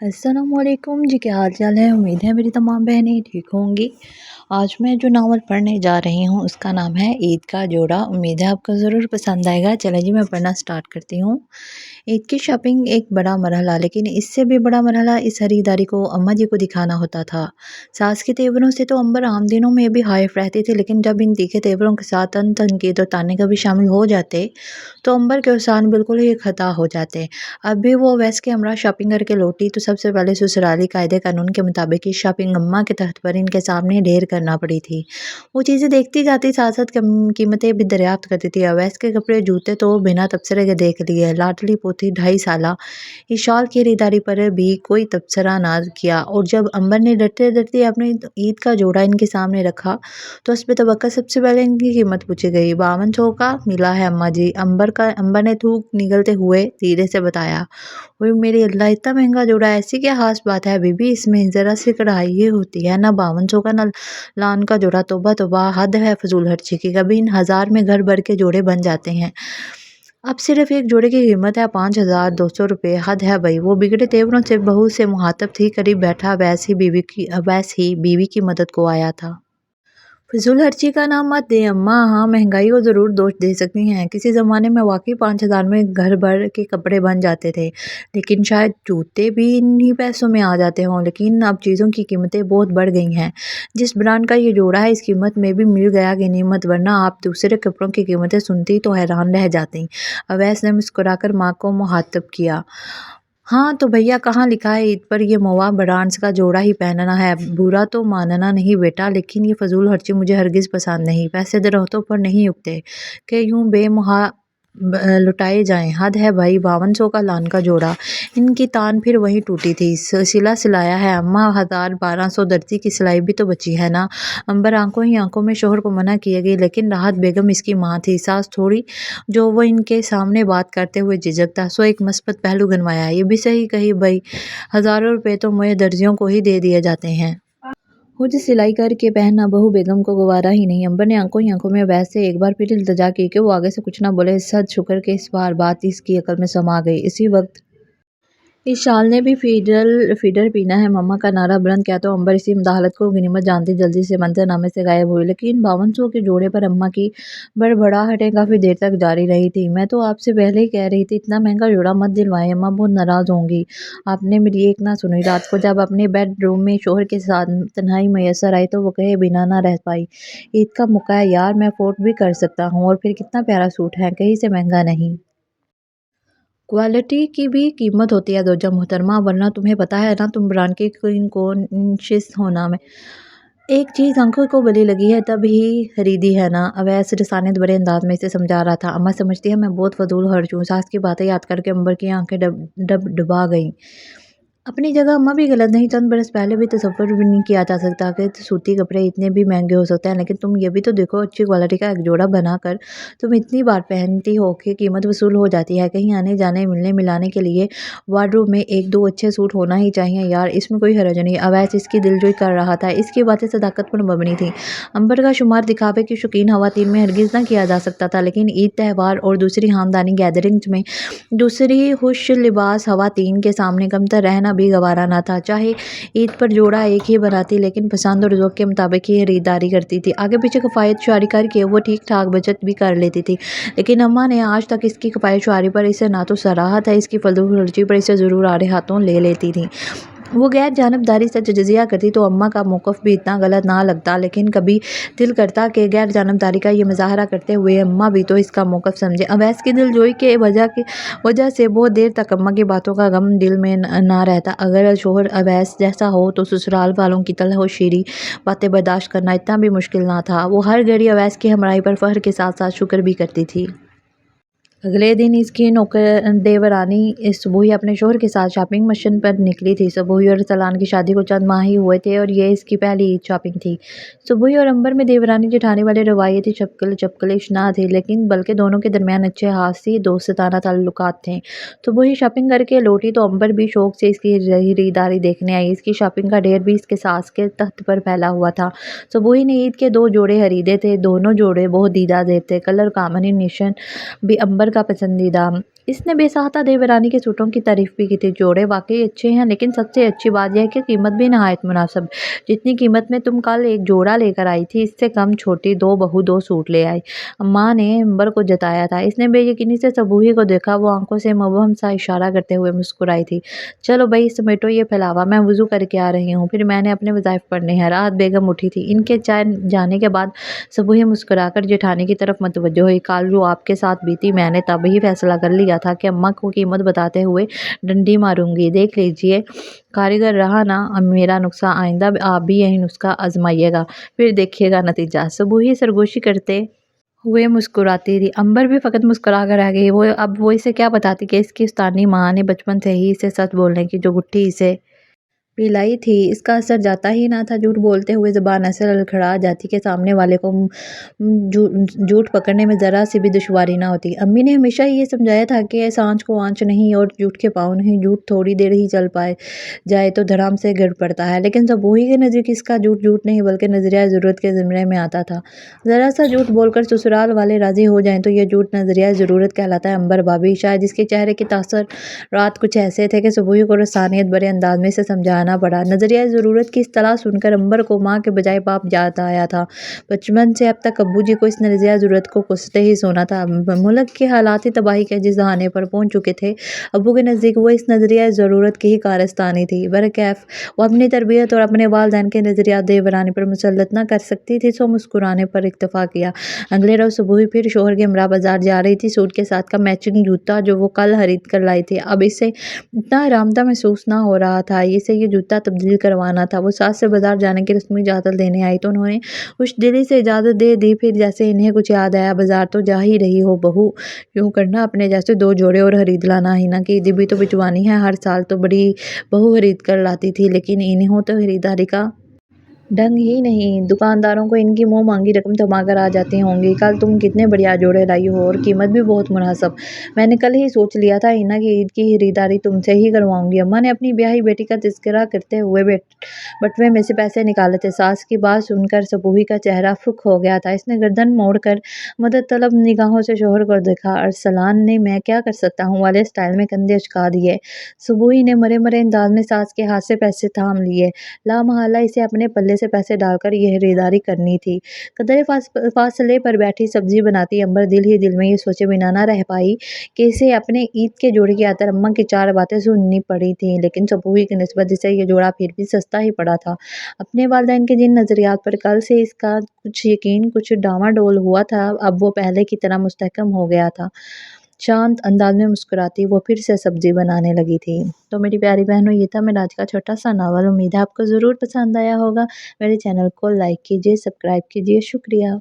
अस्सलामुअलैकुम जी, क्या हाल चाल है। उम्मीद है मेरी तमाम बहनें ठीक होंगी। आज मैं जो नावल पढ़ने जा रही हूँ उसका नाम है ईद का जोड़ा। उम्मीद है आपको ज़रूर पसंद आएगा। चलें जी, मैं पढ़ना स्टार्ट करती हूँ। ईद की शॉपिंग एक बड़ा मरहला, लेकिन इससे भी बड़ा मरहला इस खरीदारी को अम्मा जी को दिखाना होता था। सास के तेवरों से तो अंबर आम दिनों में भी हाइफ रहती थी, लेकिन जब इन तीखे तेवरों के साथ तनकीद और ताने का भी शामिल हो जाते तो अंबर के उसान बिल्कुल ही खता हो जाते। अब भी वो वैस के हमरा शॉपिंग करके लौटी तो सबसे पहले ससुराली कायदे कानून के मुताबिक इस शॉपिंग अम्मा के तहत पर इनके सामने ढेर करना पड़ी थी। वो चीज़ें देखती जाती, साथ साथ कीमतें भी दरियाफ्त करती थी। अवैस के कपड़े जूते तो बिना तबसरे के देख लिए। लाडली पोती 2.5 साल इस शॉल की खरीदारी पर भी कोई तबसरा ना किया, और जब अंबर ने डरते डरते अपने ईद का जोड़ा इनके सामने रखा तो उस पर तबक्का सबसे पहले इनकी कीमत पूछी गई। 5200 का मिला है अम्मा जी। अंबर ने थूक निगलते हुए धीरे से बताया। ओए मेरी अल्लाह, इतना महंगा जोड़ा, ऐसी क्या खास बात है बीबी, इसमें ज़रा सी कढ़ाई ही होती है ना। 5200 का ना लान का जोड़ा, तौबा तौबा, हद है फजूल खर्ची की। कभी इन 1000 में घर भर के जोड़े बन जाते हैं। अब सिर्फ एक जोड़े की कीमत है 5200 रुपये। हद है भाई। वो बिगड़े तेवरों से बहू से मुहातब थी। करीब बैठा वैस ही बीवी की मदद को आया था। फिजूल खर्ची का नाम मत दें अम्मा। हाँ, महंगाई को ज़रूर दोष दे सकती हैं। किसी ज़माने में वाकई 5000 में घर भर के कपड़े बन जाते थे, लेकिन शायद जूते भी इन्हीं पैसों में आ जाते हों। लेकिन अब चीज़ों की कीमतें बहुत बढ़ गई हैं। जिस ब्रांड का ये जोड़ा है, इस कीमत में भी मिल गया गनीमत, वरना आप दूसरे कपड़ों की कीमतें सुनती तो हैरान रह जाती। अवैस ने मुस्कुराकर माँ को मुखातब किया। हाँ तो भैया, कहाँ लिखा है ईद पर ये मोवा ब्रांड्स का जोड़ा ही पहनना है। बुरा तो मानना नहीं बेटा, लेकिन ये फजूल खर्ची मुझे हरगिज़ पसंद नहीं। पैसे दरख्तों पर नहीं उगते कि यूं बेमुहा लुटाए जाएं। हद है भाई। 5200 का लान का जोड़ा। इनकी तान फिर वहीं टूटी थी। सिला सिलाया है अम्मा। 1200 दर्जी की सिलाई भी तो बची है ना। अंबर आंखों ही आंखों में शोहर को मना किया गई, लेकिन राहत बेगम इसकी माँ थी, सास थोड़ी, जो वो इनके सामने बात करते हुए झिझकता। सो एक मस्बत पहलू गनवाया। ये भी सही कही भाई, हज़ारों रुपए तो मुझे दर्जियों को ही दे दिए जाते हैं। खुद सिलाई करके पहनना बहू बेगम को गवारा ही नहीं। अंबर ने आंखों ही आंखों में वैसे एक बार फिर इल्तजा की कि वो आगे से कुछ ना बोले। सद शुक्र के इस बार बात इसकी अकल में समा गई। इसी वक्त इस शाल ने भी फीडर पीना है मम्मा का नारा बुलंद किया तो अंबर इसी मुदाहलत को गनीमत जानती जल्दी से मंजरनामे से गायब हुई। लेकिन 5200 के जोड़े पर अम्मा की बड़बड़ाहटें काफ़ी देर तक जारी रही थी। मैं तो आपसे पहले ही कह रही थी, इतना महंगा जोड़ा मत दिलवाएं, अम्मा बहुत नाराज़ होंगी। आपने मेरी एक ना सुनी। रात को जब अपने बेडरूम में शोहर के साथ तन्हाई मैसर आई तो वो कहे बिना ना रह पाई, ईद का मौका है यार, मैं अफोर्ड भी कर सकता हूँ, और फिर कितना प्यारा सूट है, कहीं से महंगा नहीं। क्वालिटी की भी कीमत होती है दोजा मोहतरमा, वरना तुम्हें पता है ना, तुम ब्रांड की कॉन्शियस होना में एक चीज़ आंखों को भली लगी है तब ही खरीदी है ना। अवैस रसानत बड़े अंदाज में इसे समझा रहा था। अम्मा समझती है मैं बहुत फजूल खर्च हूँ। सास की बातें याद करके अंबर की आंखें डब डब डुबा गईं। अपनी जगह अम्मा भी गलत नहीं। चंद बरस पहले भी तसव्वुर भी नहीं किया जा सकता कि सूती कपड़े इतने भी महंगे हो सकते हैं, लेकिन तुम ये भी तो देखो, अच्छी क्वालिटी का एक जोड़ा बनाकर तुम इतनी बार पहनती हो कि कीमत वसूल हो जाती है। कहीं आने जाने मिलने मिलाने के लिए वार्डरोब में एक दो अच्छे सूट होना ही चाहिए यार, इसमें कोई हर्ज नहीं। अवैस इसकी दिलजोई कर रहा था। इसकी बातें सदाकत पर मबनी थी। अंबर का शुमार दिखावे की शौकीन खवातीन में हरगिज़ ना किया जा सकता था, लेकिन ईद त्यौहार और दूसरी खानदानी गैदरिंग्स में दूसरी खुश लिबास खवातीन के सामने कमतर रहना भी गवारा ना था। चाहे ईद पर जोड़ा एक ही बनाती, लेकिन पसंद और ज़ौक़ के मुताबिक ही खरीदारी करती थी। आगे पीछे किफ़ायत शुआरी करके वो ठीक ठाक बचत भी कर लेती थी, लेकिन अम्मा ने आज तक इसकी किफ़ायत शुआरी पर इसे ना तो सराहा था, इसकी फजूल खर्ची पर इसे ज़रूर आड़े हाथों ले लेती थी। वो गैर जानबदारी से तजज़िया करती तो अम्मा का मौक़िफ़ भी इतना गलत ना लगता, लेकिन कभी दिल करता कि गैर जानबदारी का ये मुज़ाहरा करते हुए अम्मा भी तो इसका मौक़िफ़ समझे। अवैस की दिलजोई के वजह से बहुत देर तक अम्मा की बातों का गम दिल में ना रहता। अगर शोहर अवैस जैसा हो तो ससुराल वालों की तलख़-ओ-शीरी बातें बर्दाश्त करना इतना भी मुश्किल ना था। वो हर घड़ी अवैस की हमराही पर फ़ख्र के साथ साथ शुक्र भी करती थी। अगले दिन इसकी नौकर देवरानी सुबह ही अपने शोहर के साथ शॉपिंग मिशन पर निकली थी। सुबह और सलान की शादी को चंद माह ही हुए थे और ये इसकी पहली ईद शॉपिंग थी। सुबह और अंबर में देवरानी जेठानी वाले रवायती चपकलिश ना थे, लेकिन बल्कि दोनों के दरमियान अच्छे खासी दोस्ताना ताल्लुकात थे। सुबह ही शॉपिंग करके लौटी तो अंबर भी शौक से इसकी खरीदारी देखने आई। इसकी शॉपिंग का ढेर भी इसके सास के तख्त पर फैला हुआ था। सुबह ही ने ईद के 2 जोड़े खरीदे थे। दोनों जोड़े बहुत दीदा थे। कलर कॉम्बिनेशन भी अंबर का पसंदीदा इसने बेसाहता देवरानी के सूटों की तारीफ भी की थी। जोड़े वाकई अच्छे हैं, लेकिन सबसे अच्छी बात यह है कि कीमत भी नहायत मुनासिब। जितनी कीमत में तुम कल एक जोड़ा लेकर आई थी, इससे कम छोटी दो बहू दो सूट ले आई। अम्मा ने अंबर को जताया था। इसने बेयकीनी से सबूही को देखा। वो आंखों से मुबहम सा इशारा करते हुए मुस्कुराई थी। चलो भाई समेटो ये फैलावा, मैं वुजू करके आ रही हूँ, फिर मैंने अपने वज़ाइफ पढ़ने हैं। राहत बेगम उठी थी। इनके चाय जाने के बाद सबूही मुस्कुराकर जेठानी की तरफ मुतवज्जो हुई। कल जो आपके साथ बीती, मैंने तब ही फैसला कर लिया था कि अम्मा को कीमत बताते हुए डंडी मारूंगी। देख लीजिए कारीगर रहा ना अब मेरा नुस्खा, आइंदा आप भी यही नुस्खा आजमाइएगा, फिर देखिएगा नतीजा। सबूही सरगोशी करते हुए मुस्कुराती थी। अंबर भी फ़कत मुस्कुरा कर रह गई। वो इसे क्या बताती कि इसकी उस्तानी माँ ने बचपन से ही इसे सच बोलने की जो गुट्ठी इसे पिलाई थी, इसका असर जाता ही ना था। झूठ बोलते हुए ज़बान ऐसे लड़खड़ा जाती कि सामने वाले को झूठ पकड़ने में ज़रा सी भी दुश्वारी ना होती। अम्मी ने हमेशा ये समझाया था कि सांच को आँच नहीं और झूठ के पाँव नहीं। झूठ थोड़ी देर ही चल पाए जाए तो धड़ाम से गिर पड़ता है। लेकिन सबूही के नज़दीक इसका झूठ झूठ नहीं बल्कि नज़रिया ज़रूरत के ज़िम्मे में आता था। ज़रा सा झूठ बोलकर ससुराल वाले राज़ी हो जाएं तो यह झूठ नज़रिया ज़रूरत कहलाता है। अंबर भाभी शायद इसके चेहरे के तासर रात कुछ ऐसे थे कि सबूही को रसानियत भरे अंदाज में से समझाना पड़ा। नज़रिया ज़रूरत की इस्तलाह सुनकर अंबर को माँ के बजाय बाप याद आया था। बचपन से अब तक अब्बू जी को इस नज़रिया ज़रूरत को कोसते ही सोना था। मुल्क के हालात ही तबाही के जिस दहाने पर पहुँच चुके थे, अब्बू के नज़दीक वो इस नज़रिया ज़रूरत की ही कारस्तानी थी। बरकैफ वो अपनी तरबियत और अपने वालिदैन के नज़रिया देवरानी पर मुसल्लत न कर सकती थी, सो मुस्कुराने पर इक्तफा किया। अगले रोज़ सुबह फिर शोहर के हमरा बाजार जा रही थी। सूट के साथ का मैचिंग जूता जो वो कल खरीद कर लाई थी, अब इसे इतना आरामदा महसूस ना हो रहा था। इसे ये जूता तब्दील करवाना था। वो सास से बाजार जाने की रस्मी इजाज़त लेने आई तो उन्होंने खुशदिली से इजाज़त दे दी। फिर जैसे इन्हें कुछ याद आया, बाजार तो जा ही रही हो बहू, यूँ करना अपने जैसे दो जोड़े और खरीद लाना। हिना की ईदी भी तो भिजवानी है, हर साल तो बड़ी बहू खरीद कर लाती थी, लेकिन इन्हों तो खरीदारी का ढंग ही नहीं। दुकानदारों को इनकी मुंह मांगी रकम थमा कर आ जाती होंगी। कल तुम कितने बढ़िया जोड़े लाई हो और कीमत भी बहुत मुनासिब। मैंने कल ही सोच लिया था हिना की ईद की खरीदारी तुमसे ही करवाऊंगी। अम्मा ने अपनी ब्याही बेटी का तज़किरा करते हुए बटुए में से पैसे निकाले थे। सास की बात सुनकर सबूही का चेहरा फुक हो गया था। इसने गर्दन मोड़कर मदद तलब निगाहों से शोहर को देखा। अरसलान ने मैं क्या कर सकता हूँ वाले स्टाइल में कंधे उचका दिए। सबूही ने मरे मरे अंदाज में सास के हाथ से पैसे थाम लिए। लामहल्ला इसे अपने पल्ले से पैसे डालकर यह खरीदारी करनी थी। कदरे फासले पर बैठी सब्जी बनाती अंबर दिल ही दिल में ये सोचे बिना ना रह पाई कि इसे अपने ईद के जोड़े की आतर अम्मा की चार बातें सुननी पड़ी थी। लेकिन सबूही की निस्बत इसे ये जोड़ा फिर भी सस्ता ही पड़ा था। अपने वालिदैन के जिन नज़रियात पर कल से इसका कुछ यकीन कुछ डामाडोल हुआ था, अब वो पहले की तरह मुस्तहकम हो गया था। शांत अंदाज में मुस्कुराती वो फिर से सब्जी बनाने लगी थी। तो मेरी प्यारी बहनों, ये था मेरा आज का छोटा सा नावल। उम्मीद है आपको ज़रूर पसंद आया होगा। मेरे चैनल को लाइक कीजिए, सब्सक्राइब कीजिए। शुक्रिया।